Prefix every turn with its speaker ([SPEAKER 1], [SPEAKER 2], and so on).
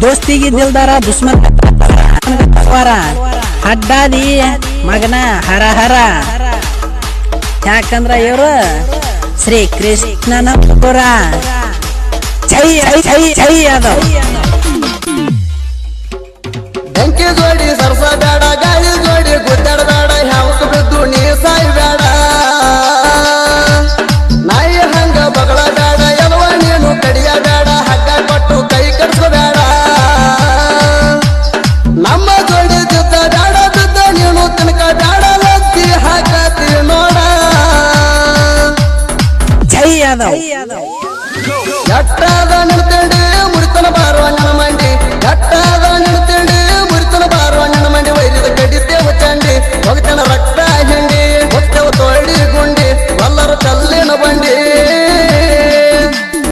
[SPEAKER 1] ದೋಸ್ತಿಗೆ ದಿಲ್ದಾರ ದುಶ್ಮನ್ ಅಡ್ಡಾದಿ ಮಗನ ಹರ ಹರ. ಯಾಕಂದ್ರ ಇವರು ಶ್ರೀ ಕೃಷ್ಣನ ಪುರ. ಛೈ ಛೈ ಛೈ ಅದ
[SPEAKER 2] ಬೆಂಕಿ ಜೋಡಿ ಸರ್ಸ ಬೇಡ, ಗಾಳಿ ಜೋಡಿ ಗುದ್ದಾಡ ಬೇಡ, ಯಾವತ್ತು ಬಿದ್ದು ನೀ ಸಾಯಿ ಬೇಡ. ನಾಯಿ ಹಂಗ ಬಗಳ ಬೇಡ, ಎಲ್ವ ನೀನು ಕಡಿಯ ಬೇಡ, ಹಗ್ಗ ಕೊಟ್ಟು ಕೈ ಕಟ್ಸ್ಕೋಬೇಡ. ನಮ್ಮ ಜೋಡಿ ಬಿದ್ದ ಬೇಡ, ಬಿದ್ದ ನೀನು ತಿನ್ಕ ಬೇಡ, ಲತ್ತಿ ಹಾಕತಿ ನೋಡ.
[SPEAKER 1] ಛೈ ಅದ
[SPEAKER 2] ಎಟ್ಟಾದ ನಿಲ್ಕಂಡಿ